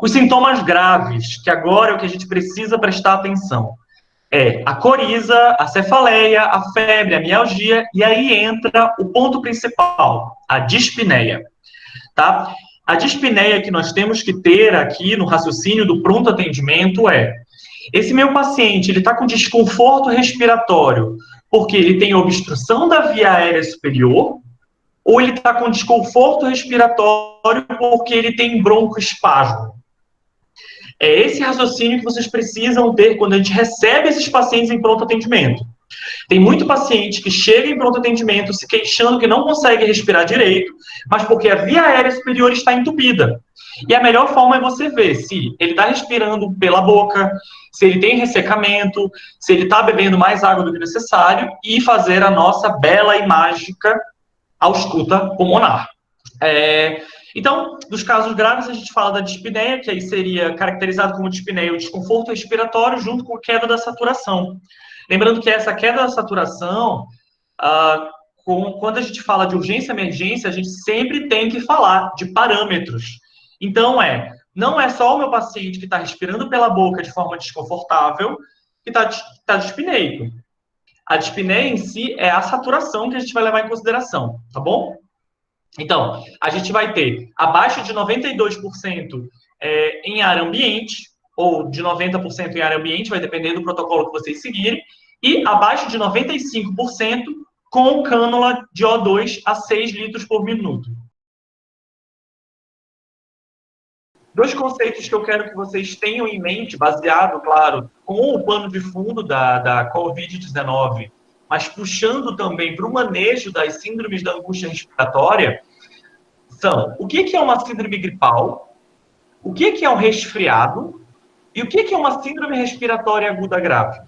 os sintomas graves, que agora é o que a gente precisa prestar atenção. É a coriza, a cefaleia, a febre, a mialgia, e aí entra o ponto principal, a dispneia, tá? A dispneia que nós temos que ter aqui no raciocínio do pronto atendimento é: esse meu paciente, ele está com desconforto respiratório porque ele tem obstrução da via aérea superior, ou ele está com desconforto respiratório porque ele tem broncoespasmo? É esse raciocínio que vocês precisam ter quando a gente recebe esses pacientes em pronto atendimento. Tem muito paciente que chega em pronto atendimento se queixando que não consegue respirar direito, mas porque a via aérea superior está entupida. E a melhor forma é você ver se ele está respirando pela boca, se ele tem ressecamento, se ele está bebendo mais água do que necessário, e fazer a nossa bela e mágica ausculta pulmonar. Então, dos casos graves, a gente fala da dispneia, que aí seria caracterizado como dispneia o desconforto respiratório junto com a queda da saturação. Lembrando que essa queda da saturação, quando a gente fala de urgência e emergência, a gente sempre tem que falar de parâmetros. Então, não é só o meu paciente que está respirando pela boca de forma desconfortável que está dispneico. A dispneia em si é a saturação que a gente vai levar em consideração, tá bom? Então, a gente vai ter abaixo de 92% em área ambiente, ou de 90% em área ambiente, vai depender do protocolo que vocês seguirem, e abaixo de 95% com cânula de O2 a 6 litros por minuto. Dois conceitos que eu quero que vocês tenham em mente, baseado, claro, com o pano de fundo da Covid-19, mas puxando também para o manejo das síndromes da angústia respiratória, são o que é uma síndrome gripal, o que é um resfriado e o que é uma síndrome respiratória aguda grave.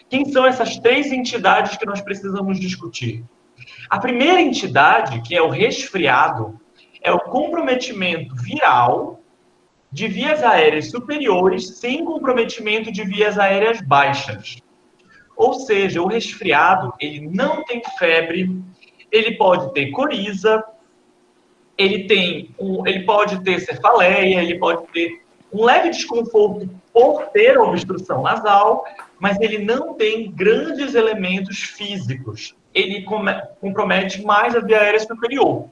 Quem são essas três entidades que nós precisamos discutir? A primeira entidade, que é o resfriado, é o comprometimento viral de vias aéreas superiores sem comprometimento de vias aéreas baixas. Ou seja, o resfriado, ele não tem febre, ele pode ter coriza, ele pode ter cefaleia, ele pode ter um leve desconforto por ter obstrução nasal, mas ele não tem grandes elementos físicos. Ele compromete mais a via aérea superior.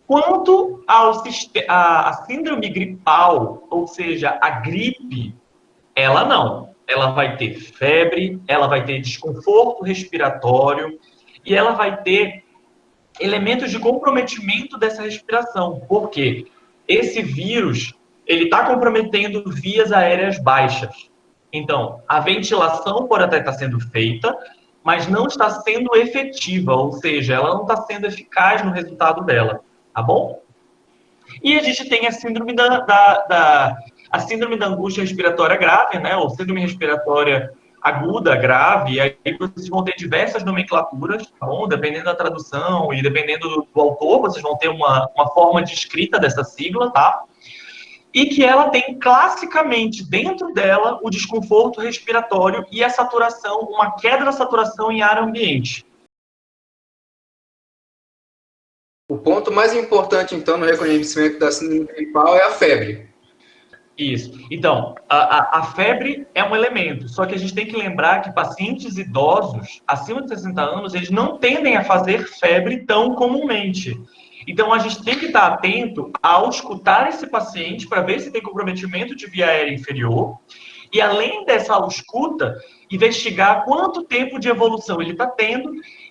Quanto à síndrome gripal, ou seja, a gripe, ela não. Ela vai ter febre, ela vai ter desconforto respiratório e ela vai ter elementos de comprometimento dessa respiração. Por quê? Esse vírus, ele está comprometendo vias aéreas baixas. Então, a ventilação pode até estar sendo feita, mas não está sendo efetiva, ou seja, ela não está sendo eficaz no resultado dela, tá bom? E a gente tem a síndrome a síndrome da angústia respiratória grave, né, ou síndrome respiratória aguda, grave, e aí vocês vão ter diversas nomenclaturas, tá bom? Dependendo da tradução e dependendo do autor, vocês vão ter uma forma de escrita dessa sigla, tá? E que ela tem classicamente dentro dela o desconforto respiratório e a saturação, uma queda da saturação em ar ambiente. O ponto mais importante, então, no reconhecimento da síndrome gripal é a febre. Isso. Então, a febre é um elemento, só que a gente tem que lembrar que pacientes idosos, acima de 60 anos, eles não tendem a fazer febre tão comumente. Então, a gente tem que estar atento ao escutar esse paciente para ver se tem comprometimento de via aérea inferior e, além dessa escuta, investigar quanto tempo de evolução ele está tendo.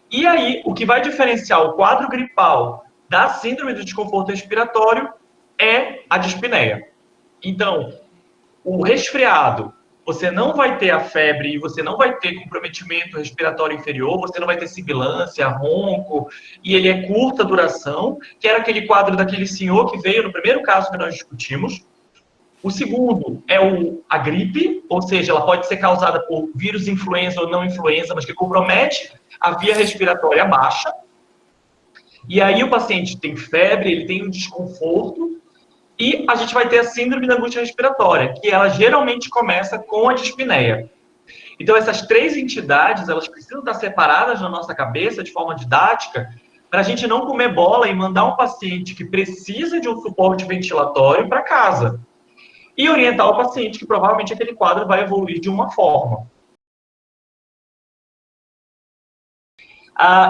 E aí, o que vai diferenciar o quadro gripal da síndrome do desconforto respiratório é a dispneia. Então, o resfriado, você não vai ter a febre e você não vai ter comprometimento respiratório inferior, você não vai ter sibilância, ronco, e ele é curta duração, que era aquele quadro daquele senhor que veio no primeiro caso que nós discutimos. O segundo é a gripe, ou seja, ela pode ser causada por vírus influenza ou não influenza, mas que compromete a via respiratória baixa. E aí o paciente tem febre, ele tem um desconforto, e a gente vai ter a síndrome da angústia respiratória, que ela geralmente começa com a dispneia. Então, essas três entidades, elas precisam estar separadas na nossa cabeça de forma didática, para a gente não comer bola e mandar um paciente que precisa de um suporte ventilatório para casa. e orientar o paciente que provavelmente aquele quadro vai evoluir de uma forma.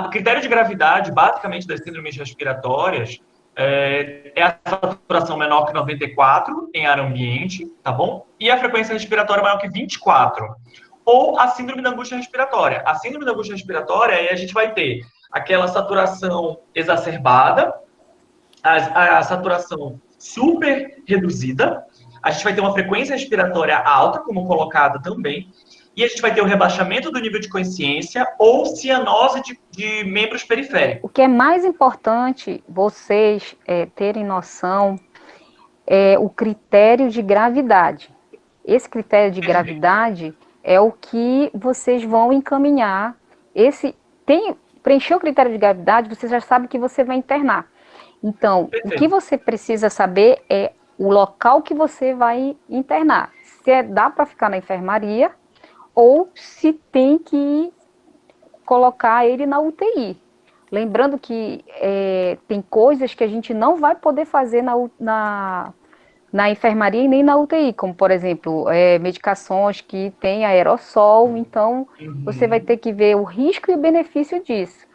O critério de gravidade, basicamente, das síndromes respiratórias é a saturação menor que 94 em ar ambiente, tá bom? E a frequência respiratória maior que 24. Ou a síndrome da angústia respiratória. A síndrome da angústia respiratória, aí a gente vai ter aquela saturação exacerbada, a saturação super reduzida, a gente vai ter uma frequência respiratória alta, como colocado também, e a gente vai ter o rebaixamento do nível de consciência ou cianose de membros periféricos. O que é mais importante vocês terem noção é o critério de gravidade. Esse critério de gravidade é o que vocês vão encaminhar. Preencher o critério de gravidade, você já sabe que você vai internar. Então, o que você precisa saber é o local que você vai internar. Se dá para ficar na enfermaria ou se tem que colocar ele na UTI. Lembrando que tem coisas que a gente não vai poder fazer na enfermaria e nem na UTI, como, por exemplo, medicações que têm aerossol. Então, você vai ter que ver o risco e o benefício disso.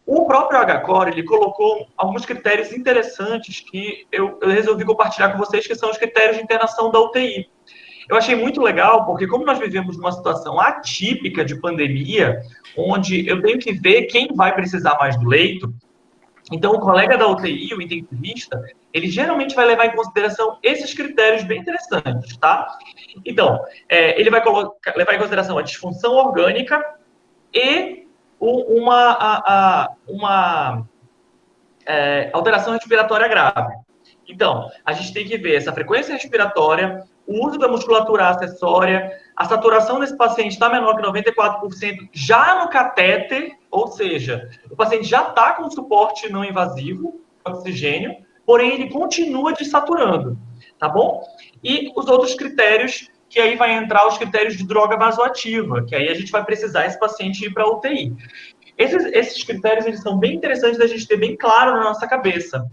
O próprio HCOR, ele colocou alguns critérios interessantes que eu resolvi compartilhar com vocês, que são os critérios de internação da UTI. Eu achei muito legal, porque como nós vivemos numa situação atípica de pandemia, onde eu tenho que ver quem vai precisar mais do leito, então o colega da UTI, o intensivista, ele geralmente vai levar em consideração esses critérios bem interessantes, tá? Então, ele vai levar em consideração a disfunção orgânica e uma alteração respiratória grave. Então, a gente tem que ver essa frequência respiratória, o uso da musculatura acessória, a saturação desse paciente está menor que 94% já no catéter, ou seja, o paciente já está com suporte não invasivo, oxigênio, porém ele continua desaturando, tá bom? E os outros critérios, que aí vai entrar os critérios de droga vasoativa, que aí a gente vai precisar esse paciente ir para a UTI. Esses critérios, eles são bem interessantes da gente ter bem claro na nossa cabeça.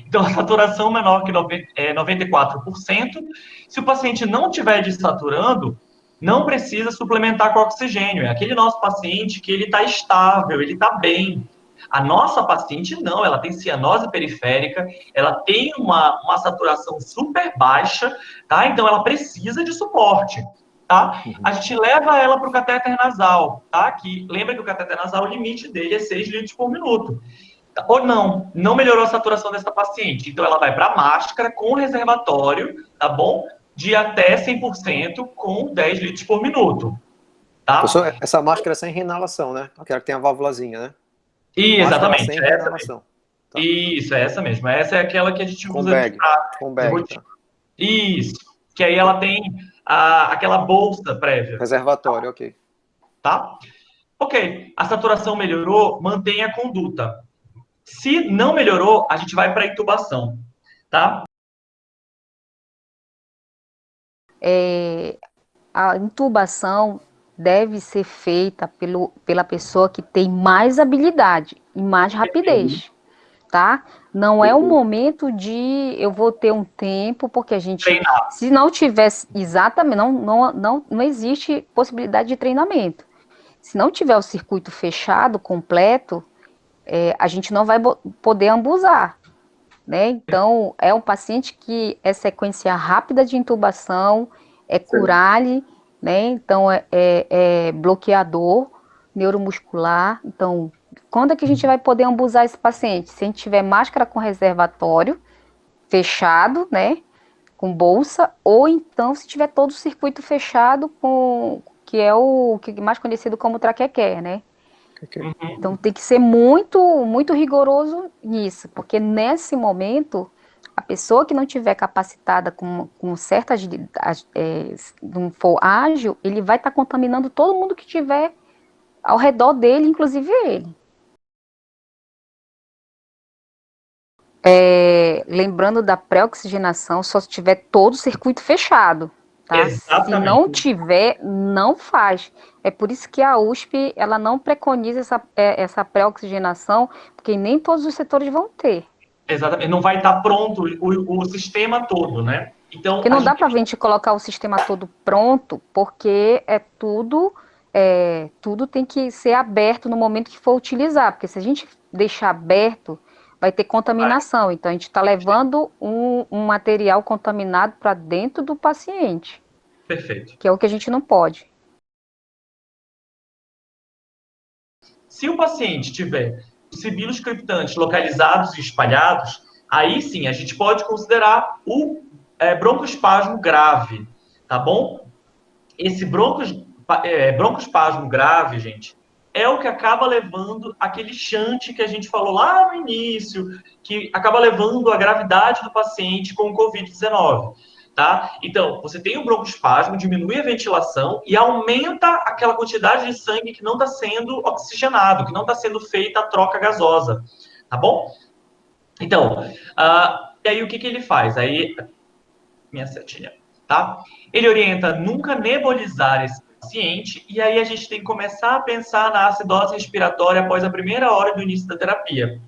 Então, a saturação menor que 94%. Se o paciente não estiver desaturando, não precisa suplementar com oxigênio. É aquele nosso paciente que ele está estável, ele está bem. A nossa paciente não, ela tem cianose periférica, ela tem uma saturação super baixa, tá? Então, ela precisa de suporte, tá? A gente leva ela para o catéter nasal, tá? Que, lembra que o catéter nasal, o limite dele é 6 litros por minuto. Ou não melhorou a saturação dessa paciente. Então, ela vai para máscara com reservatório, tá bom? De até 100% com 10 litros por minuto. Tá? Professor, essa máscara é sem reinalação, né? Aquela que tem a válvulazinha, né? Exatamente. Sem reinalação. Tá. Isso, é essa mesmo. Essa é aquela que a gente usa com bag, tá. Isso. Que aí ela tem aquela bolsa prévia. Reservatório, ok. Tá? Ok. A saturação melhorou, mantém a conduta. Se não melhorou, a gente vai para a intubação, tá? A intubação deve ser feita pela pessoa que tem mais habilidade e mais rapidez, tá? Não é o momento de eu vou ter um tempo, porque a gente, treinar. Se não tivesse, exatamente, não existe possibilidade de treinamento. Se não tiver o circuito fechado, completo, a gente não vai poder ambusar, né? Então, é um paciente que é sequência rápida de intubação, é curale, né? Então, é bloqueador neuromuscular. Então, quando é que a gente vai poder ambusar esse paciente? Se a gente tiver máscara com reservatório fechado, né? Com bolsa, ou então se tiver todo o circuito fechado, que é o que é mais conhecido como traquequé, né? Então tem que ser muito, muito rigoroso nisso, porque nesse momento, a pessoa que não tiver capacitada com certa agilidade, não for ágil, ele vai estar contaminando todo mundo que tiver ao redor dele, inclusive ele. Lembrando da pré-oxigenação, só se tiver todo o circuito fechado, tá? Se não tiver, não faz. É por isso que a USP, ela não preconiza essa pré-oxigenação, porque nem todos os setores vão ter. Exatamente, não vai estar pronto o sistema todo, né? Então, porque não dá para a gente colocar o sistema todo pronto, porque tudo tem que ser aberto no momento que for utilizar, porque se a gente deixar aberto, vai ter contaminação. Então, a gente está levando um material contaminado para dentro do paciente. Perfeito. Que é o que a gente não pode. Se o paciente tiver os sibilos criptantes localizados e espalhados, aí sim a gente pode considerar o broncoespasmo grave, tá bom? Esse broncoespasmo grave, gente, é o que acaba levando aquele shunt que a gente falou lá no início, que acaba levando a gravidade do paciente com o Covid-19. Tá? Então, você tem o broncoespasmo, diminui a ventilação e aumenta aquela quantidade de sangue que não está sendo oxigenado, que não está sendo feita a troca gasosa, tá bom? Então, e aí o que ele faz? Aí, minha setinha, tá? Ele orienta nunca nebulizar esse paciente e aí a gente tem que começar a pensar na acidose respiratória após a primeira hora do início da terapia,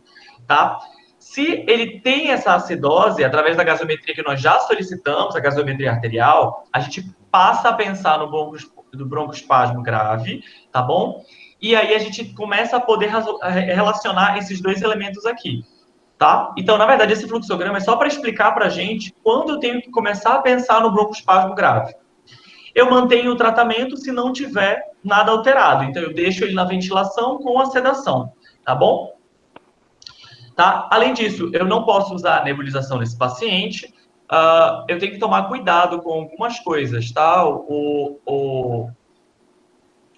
tá? Se ele tem essa acidose, através da gasometria que nós já solicitamos, a gasometria arterial, a gente passa a pensar no broncoespasmo grave, tá bom? E aí a gente começa a poder relacionar esses dois elementos aqui, tá? Então, na verdade, esse fluxograma é só para explicar para a gente quando eu tenho que começar a pensar no broncoespasmo grave. Eu mantenho o tratamento se não tiver nada alterado. Então, eu deixo ele na ventilação com a sedação, tá bom? Tá? Além disso, eu não posso usar nebulização nesse paciente. Eu tenho que tomar cuidado com algumas coisas, tá? O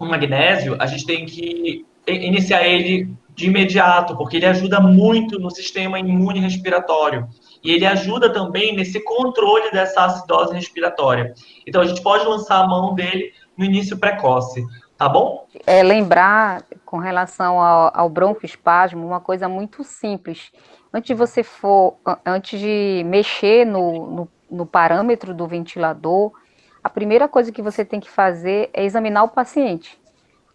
magnésio, a gente tem que iniciar ele de imediato, porque ele ajuda muito no sistema imune respiratório. E ele ajuda também nesse controle dessa acidose respiratória. Então, a gente pode lançar a mão dele no início precoce, tá bom? Lembrar, com relação ao broncoespasmo, uma coisa muito simples. Antes de mexer no parâmetro do ventilador, a primeira coisa que você tem que fazer é examinar o paciente.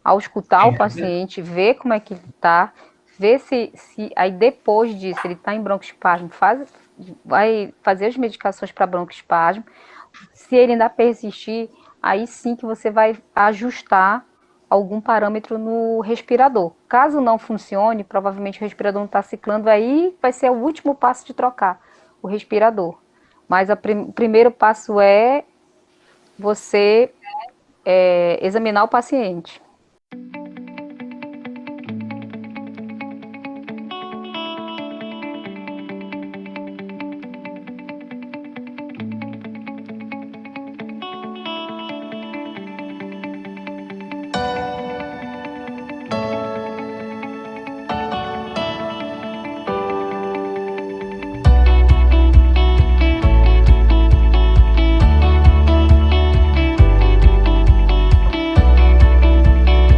Ao escutar o paciente, ver como é que ele está, ver se aí depois disso ele está em broncoespasmo, vai fazer as medicações para broncoespasmo. Se ele ainda persistir, aí sim que você vai ajustar algum parâmetro no respirador. Caso não funcione, provavelmente o respirador não está ciclando, aí vai ser o último passo de trocar o respirador. Mas o primeiro passo é você examinar o paciente.